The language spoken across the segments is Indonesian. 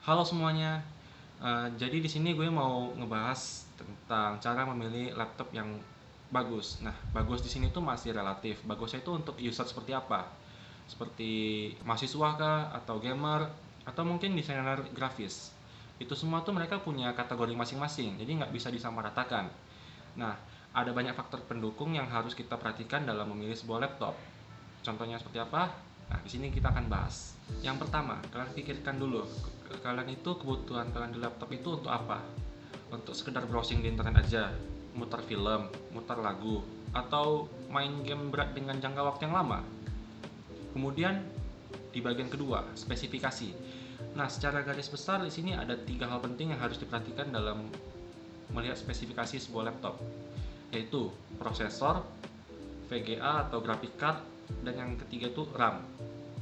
Halo semuanya. Jadi di sini gue mau ngebahas tentang cara memilih laptop yang bagus. Nah, bagus di sini tuh masih relatif. Bagusnya itu untuk user seperti apa? Seperti mahasiswa kah, atau gamer, atau mungkin desainer grafis. Itu semua tuh mereka punya kategori masing-masing, jadi nggak bisa disamaratakan. Nah, ada banyak faktor pendukung yang harus kita perhatikan dalam memilih sebuah laptop. Contohnya seperti apa? Nah, di sini kita akan bahas. Yang pertama, kalian pikirkan dulu, kalian itu kebutuhan kalian di laptop itu untuk apa? Untuk sekedar browsing di internet aja, muter film, muter lagu, atau main game berat dengan jangka waktu yang lama? Kemudian di bagian kedua, spesifikasi. Nah, secara garis besar di sini ada 3 hal penting yang harus diperhatikan dalam melihat spesifikasi sebuah laptop, yaitu prosesor, VGA atau graphic card, dan yang ketiga itu RAM.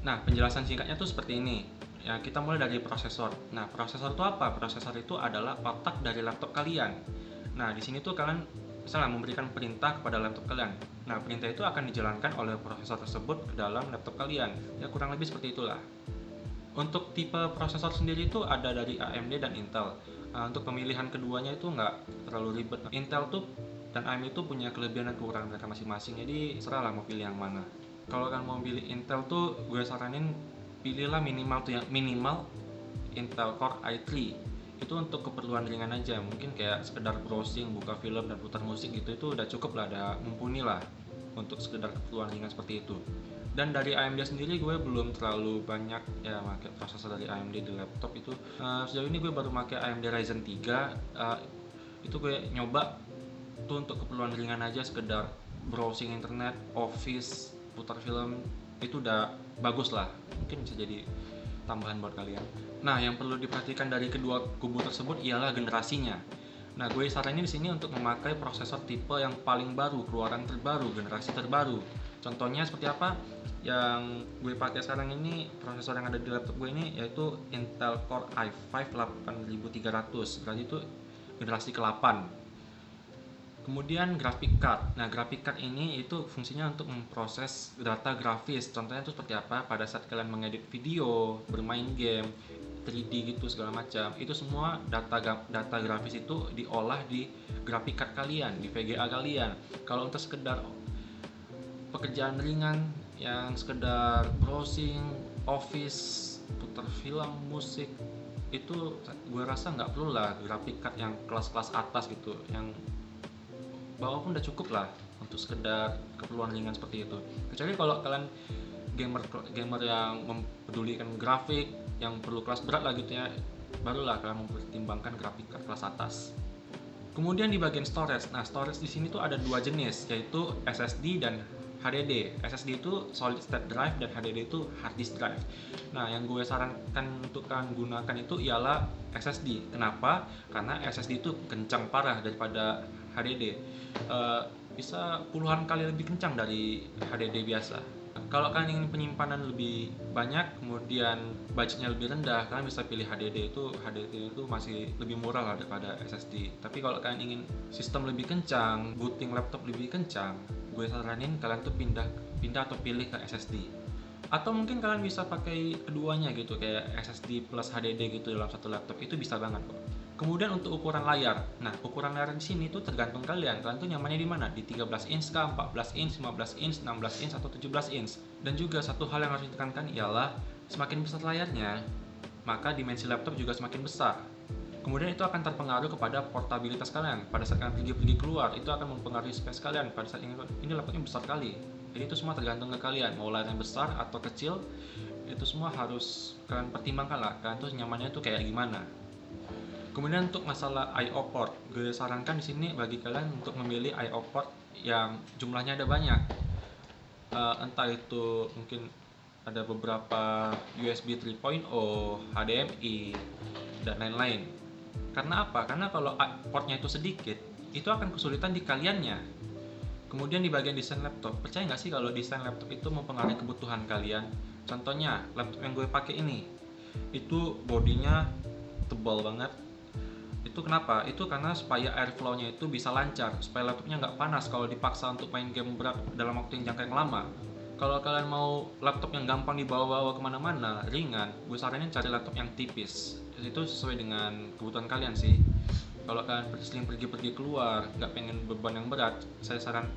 Nah, penjelasan singkatnya tuh seperti ini. Ya, kita mulai dari prosesor. Nah, prosesor itu apa? Prosesor itu adalah otak dari laptop kalian. Nah, di sini tuh kalian misalnya memberikan perintah kepada laptop kalian. Nah, perintah itu akan dijalankan oleh prosesor tersebut ke dalam laptop kalian. Ya, kurang lebih seperti itulah. Untuk tipe prosesor sendiri itu ada dari AMD dan Intel. Untuk pemilihan keduanya itu nggak terlalu ribet. Intel tuh dan AMD itu punya kelebihan dan kekurangan mereka masing-masing, jadi serahlah mau pilih yang mana. Kalau kalian mau pilih Intel tuh gue saranin pilihlah minimal tuh yang minimal Intel Core i3. Itu untuk keperluan ringan aja, mungkin kayak sekedar browsing, buka film dan putar musik gitu, itu udah cukup lah, udah mumpuni lah untuk sekedar keperluan ringan seperti itu. Dan dari AMD sendiri gue belum terlalu banyak ya pakai prosesor dari AMD di laptop itu. Sejauh ini gue baru pakai AMD Ryzen 3. Itu gue nyoba tuh untuk keperluan ringan aja, sekedar browsing internet, office, putar film, itu udah bagus lah, mungkin bisa jadi tambahan buat kalian. Nah, yang perlu diperhatikan dari kedua kubu tersebut ialah generasinya. Nah, gue saranin di sini untuk memakai prosesor tipe yang paling baru, keluaran terbaru, generasi terbaru. Contohnya seperti apa? Yang gue pakai sekarang ini, prosesor yang ada di laptop gue ini yaitu Intel Core i5 8300. Berarti itu generasi ke-8. Kemudian graphic card. Nah, graphic card ini itu fungsinya untuk memproses data grafis. Contohnya itu seperti apa? Pada saat kalian mengedit video, bermain game, 3D gitu segala macam. Itu semua data grafis itu diolah di graphic card kalian, di VGA kalian. Kalau untuk sekedar pekerjaan ringan yang sekedar browsing, office, putar film, musik, itu gue rasa nggak perlu lah graphic card yang kelas-kelas atas gitu, yang bawah pun udah cukup lah untuk sekedar keperluan ringan seperti itu. Kecuali kalau kalian gamer yang mempedulikan grafik, yang perlu kelas berat lah gitu ya, barulah kalian mempertimbangkan grafik kelas atas. Kemudian di bagian storage. Nah, storage di sini tuh ada 2 jenis, yaitu SSD dan HDD. SSD itu solid state drive dan HDD itu hard disk drive. Nah, yang gue sarankan untuk kalian gunakan itu ialah SSD. Kenapa? Karena SSD itu kencang parah daripada HDD. Bisa puluhan kali lebih kencang dari HDD biasa. Kalau kalian ingin penyimpanan lebih banyak, kemudian budgetnya lebih rendah, kalian bisa pilih HDD. HDD itu masih lebih murah lah daripada SSD. Tapi kalau kalian ingin sistem lebih kencang, booting laptop lebih kencang, gue saranin kalian tuh pindah atau pilih ke SSD. Atau mungkin kalian bisa pakai keduanya gitu, kayak SSD plus HDD gitu dalam satu laptop, itu bisa banget kok. Kemudian untuk ukuran layar. Nah, ukuran layar di sini tuh tergantung kalian. Kalian tuh nyamannya di mana? Di 13 inch kah, 14 inch, 15 inch, 16 inch atau 17 inch. Dan juga satu hal yang harus ditekankan ialah semakin besar layarnya, maka dimensi laptop juga semakin besar. Kemudian itu akan terpengaruh kepada portabilitas kalian. Pada saat kalian pergi keluar, itu akan mempengaruhi space kalian. Pada saat ini laptopnya besar kali. Jadi itu semua tergantung ke kalian. Mau layarnya besar atau kecil, itu semua harus kalian pertimbangkan lah. Kalian tuh nyamannya tuh kayak gimana. Kemudian untuk masalah I/O port, gue sarankan di sini bagi kalian untuk memilih I/O port yang jumlahnya ada banyak. Entah itu mungkin ada beberapa USB 3.0, HDMI, dan lain-lain. Karena apa? Karena kalau portnya itu sedikit, itu akan kesulitan di kaliannya. Kemudian di bagian desain laptop, percaya nggak sih kalau desain laptop itu mempengaruhi kebutuhan kalian? Contohnya, laptop yang gue pakai ini, itu bodinya tebal banget. Itu kenapa? Itu karena supaya airflow-nya itu bisa lancar, supaya laptopnya nggak panas kalau dipaksa untuk main game berat dalam waktu yang jangka yang lama. Kalau kalian mau laptop yang gampang dibawa-bawa kemana-mana, ringan, gue saranin cari laptop yang tipis. Itu sesuai dengan kebutuhan kalian sih. Kalau kalian sering pergi-pergi keluar, nggak pengen beban yang berat,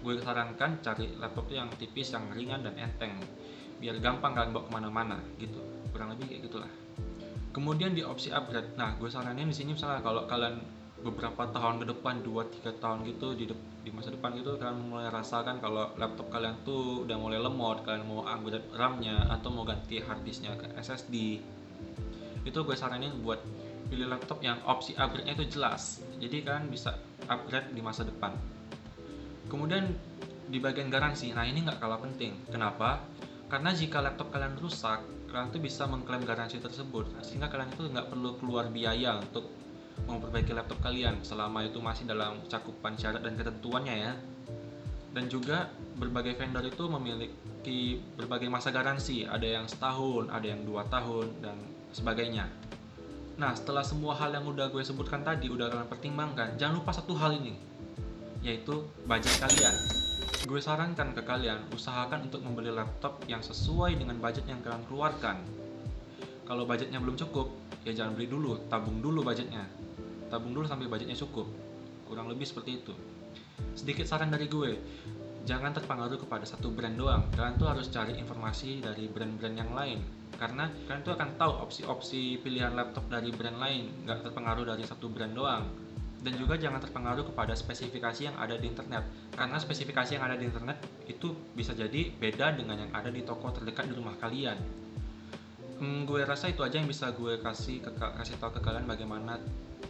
gue sarankan cari laptop yang tipis, yang ringan dan enteng, biar gampang kalian bawa kemana-mana gitu. Kurang lebih kayak gitulah. Kemudian di opsi upgrade, nah gue saranin di sini misalnya kalau kalian beberapa tahun ke depan, 2-3 tahun gitu di masa depan gitu, kalian mulai rasakan kalau laptop kalian tuh udah mulai lemot, kalian mau upgrade RAM-nya atau mau ganti harddisknya ke SSD, itu gue saranin buat pilih laptop yang opsi upgrade-nya itu jelas, jadi kalian bisa upgrade di masa depan. Kemudian di bagian garansi, nah ini nggak kalah penting. Kenapa? Karena jika laptop kalian rusak, kalian tuh bisa mengklaim garansi tersebut, sehingga kalian itu nggak perlu keluar biaya untuk memperbaiki laptop kalian selama itu masih dalam cakupan syarat dan ketentuannya ya. Dan juga berbagai vendor itu memiliki berbagai masa garansi, ada yang setahun, ada yang 2 tahun, dan sebagainya. Nah, setelah semua hal yang udah gue sebutkan tadi, udah kalian pertimbangkan, jangan lupa satu hal ini, yaitu budget kalian. Gue sarankan ke kalian, usahakan untuk membeli laptop yang sesuai dengan budget yang kalian keluarkan. Kalau budgetnya belum cukup, ya jangan beli dulu, tabung dulu budgetnya. Tabung dulu sampai budgetnya cukup. Kurang lebih seperti itu. Sedikit saran dari gue, jangan terpengaruh kepada satu brand doang. Kalian tuh harus cari informasi dari brand-brand yang lain, karena kalian tuh akan tahu opsi-opsi pilihan laptop dari brand lain, nggak terpengaruh dari satu brand doang. Dan juga jangan terpengaruh kepada spesifikasi yang ada di internet, karena spesifikasi yang ada di internet itu bisa jadi beda dengan yang ada di toko terdekat di rumah kalian. Gue rasa itu aja yang bisa gue kasih tahu ke kalian bagaimana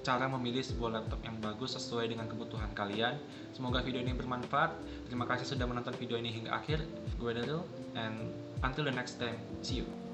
cara memilih sebuah laptop yang bagus sesuai dengan kebutuhan kalian. Semoga video ini bermanfaat. Terima kasih sudah menonton video ini hingga akhir. Gue Daryl, and until the next time, see you.